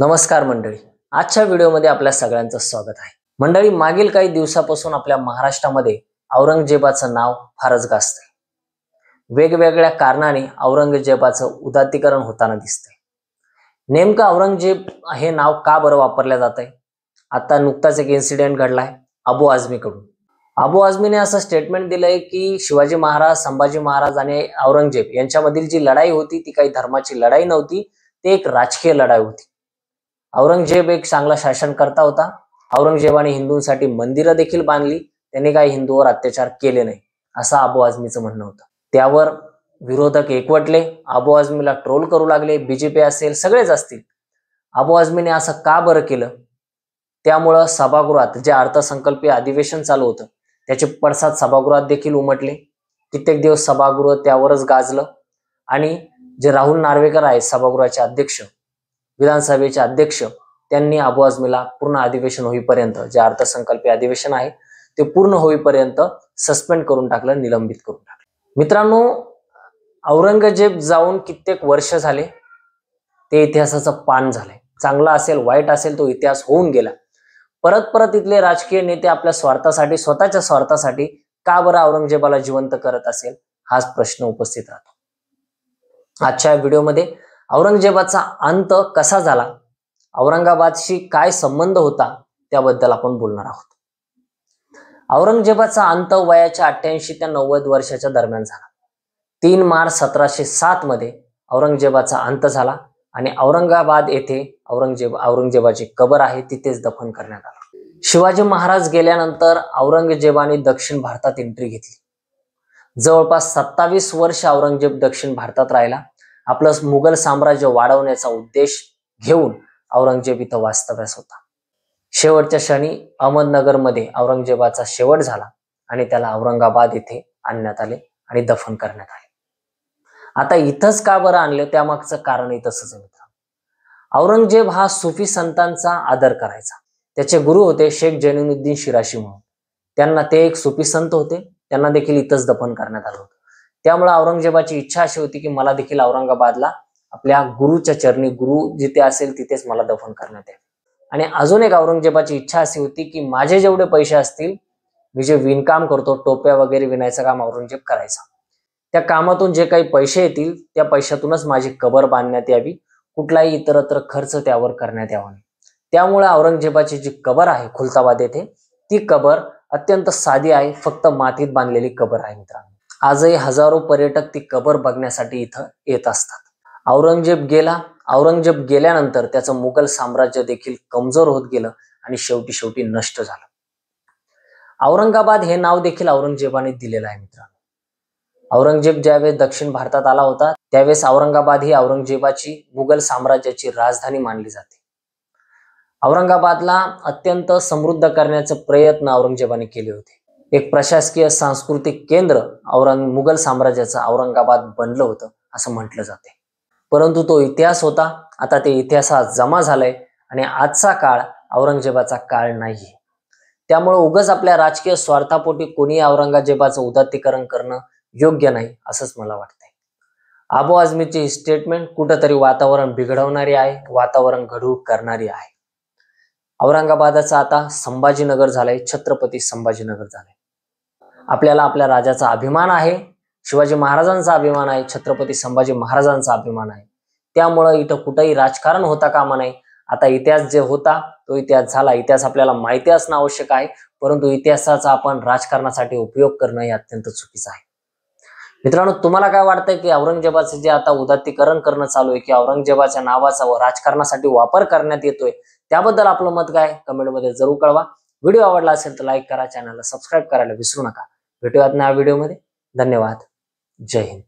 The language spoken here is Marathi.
नमस्कार मंडळी, आजच्या व्हिडिओमध्ये आपल्या सगळ्यांचं स्वागत आहे। मंडळी, मागील काही दिवसापासून आपल्या महाराष्ट्रामध्ये औरंगजेबाचं नाव फारच गाजतंय। वेगवेगळ्या कारणाने औरंगजेबाचं उदात्तीकरण होताना दिसतंय। नेमकं औरंगजेब हे नाव का बरं वापरलं जातंय? आता नुकताच एक इन्सिडेंट घडलाय अबू आझमी कडून। अबू आझमीने असं स्टेटमेंट दिलंय की शिवाजी महाराज, संभाजी महाराज आणि औरंगजेब यांच्यामधील जी लढाई होती ती काही धर्माची लढाई नव्हती, ती एक राजकीय लढाई होती। औरंगजेब एक चांगला शासनकर्ता होता। औरंगजेबाने हिंदूंसाठी मंदिरं देखील बांधली, त्याने काही हिंदूंवर अत्याचार केले नाही, असं अबू आझमीचं म्हणणं होतं। त्यावर विरोधक एकवटले, अबू आझमीला ट्रोल करू लागले, बीजेपी असेल, सगळेच असतील। अबू आझमीने असं का बरं केलं? त्यामुळं सभागृहात जे अर्थसंकल्पीय अधिवेशन चालू होतं त्याचे पडसाद सभागृहात देखील उमटले। कित्येक दिवस सभागृह त्यावरच गाजलं आणि जे राहुल नार्वेकर आहेत सभागृहाचे अध्यक्ष, विधानसभेचे अध्यक्ष, त्यांनी अबू आझमीला पूर्ण अधिवेशन होईपर्यंत, जे अर्थसंकल्पीय अधिवेशन आहे ते पूर्ण होईपर्यंत सस्पेंड करून टाकलं, निलंबित करून टाकलं। मित्रांनो, औरंगजेब जाऊन कित्येक वर्ष झाले, ते इतिहासाचं पान झालंय। चांगला असेल वाईट असेल तो इतिहास होऊन गेला। परत परत इथले राजकीय नेते आपल्या स्वार्थासाठी, स्वतःच्या स्वार्थासाठी का बरं औरंगजेबाला जिवंत करत असेल, हाच प्रश्न उपस्थित राहतो। आजच्या व्हिडिओमध्ये औरंगजेबाचा अंत कसा झाला, औरंगाबादशी काय संबंध होता, त्याबद्दल आपण बोलणार आहोत। औरंगजेबाचा अंत वयाच्या 88 ते 90 वर्षाच्या दरम्यान झाला। 3 मार्च 1707 मध्ये औरंगजेबाचा अंत झाला आणि औरंगाबाद येथे औरंगजेबाची कबर आहे, तिथेच दफन करण्यात आलं। शिवाजी महाराज गेल्यानंतर औरंगजेबाने दक्षिण भारतात एंट्री घेतली। जवळपास 27 वर्ष औरंगजेब दक्षिण भारतात राहिला। आपलं मुघल साम्राज्य वाढवण्याचा उद्देश घेऊन औरंगजेब इथं वास्तव्यास होता। शेवटच्या क्षणी अहमदनगरमध्ये औरंगजेबाचा शेवट झाला आणि त्याला औरंगाबाद येथे आणण्यात आले आणि दफन करण्यात आले। आता इथंच का बरं आणलं, त्यामागचं कारणही तसंच आहे मित्रांनो। औरंगजेब हा सुफी संतांचा आदर करायचा। त्याचे गुरु होते शेख जैनुद्दीन शिराशी म्हणून। त्यांना ते एक सुफी संत होते, त्यांना देखील इथंच दफन करण्यात आलं होतं। त्यामुळे औरंगजेबाची इच्छा अशी होती की मला देखील औरंगाबादला आपल्या गुरुच्या चरणी, गुरु जिथे असेल तिथेच मला दफन करण्यात यावे। आणि अजून एक औरंगजेबाची इच्छा अशी होती की माझे जेवढे पैसे असतील, मी जे विणकाम करतो, टोप्या वगैरे विणायचं काम औरंगजेब करायचा, त्या कामातून जे काही पैसे येतील त्या पैशातूनच माझी कबर बांधण्यात यावी, कुठलाही इतरत्र खर्च त्यावर करण्यात यावा नाही। त्यामुळे औरंगजेबाची जी कबर आहे खुलताबाद येथे, ती कबर अत्यंत साधी आहे, फक्त मातीत बांधलेली कबर आहे मित्रांनो। आजही हजारो पर्यटक ती कबर बघण्यासाठी इथं येत असतात। औरंगजेब गेल्यानंतर त्याचं मुघल साम्राज्य देखील कमजोर होत गेलं आणि शेवटी नष्ट झालं। औरंगाबाद हे नाव देखील औरंगजेबाने दिलेलं आहे मित्रांनो। औरंगजेब ज्यावेळेस दक्षिण भारतात आला होता त्यावेळेस औरंगाबाद ही औरंगजेबाची, मुघल साम्राज्याची राजधानी मानली जाते। औरंगाबादला अत्यंत समृद्ध करण्याचे प्रयत्न औरंगजेबाने केले होते। एक प्रशासकीय सांस्कृतिक केंद्र मुघल साम्राज्याचं औरंगाबाद बनलं होतं असं म्हटलं जाते। परंतु तो इतिहास होता, आता ते इतिहासात जमा झालंय आणि आजचा काळ औरंगजेबाचा काळ नाहीये। त्यामुळे उगाच आपल्या राजकीय स्वार्थापोटी कोणी औरंगजेबाचं उदात्तीकरण करणं योग्य नाही, असंच मला वाटतंय। अबू आझमीची ही स्टेटमेंट कुठंतरी वातावरण बिघडवणारी आहे, वातावरण गढूळ करणारी आहे। औरंगाबादचा आता संभाजीनगर झालंय, छत्रपती संभाजीनगर झालंय। आपल्याला आपल्या राजाचा अभिमान आहे, शिवाजी महाराजांचा अभिमान आहे, छत्रपती संभाजी महाराजांचा अभिमान आहे। त्यामुळे इथं कुठेही राजकारण होता कामा नये। आता इतिहास जे होता तो इतिहास झाला, इतिहास आपल्याला माहिती असणं आवश्यक आहे, परंतु इतिहासाचा आपण राजकारणासाठी उपयोग करणं हे अत्यंत चुकीचं आहे। मित्रांनो, तुम्हाला काय वाटतंय की औरंगजेबाचे जे आता उदात्तीकरण करणं चालू आहे, की औरंगजेबाच्या नावाचा राजकारणासाठी वापर करण्यात येतोय, त्याबद्दल आपलं मत काय कमेंटमध्ये जरूर कळवा। व्हिडिओ आवडला असेल तर लाईक करा, चॅनलला सबस्क्राईब करायला विसरू नका। भेटूयात नव्या व्हिडिओमध्ये। धन्यवाद। जय हिंद।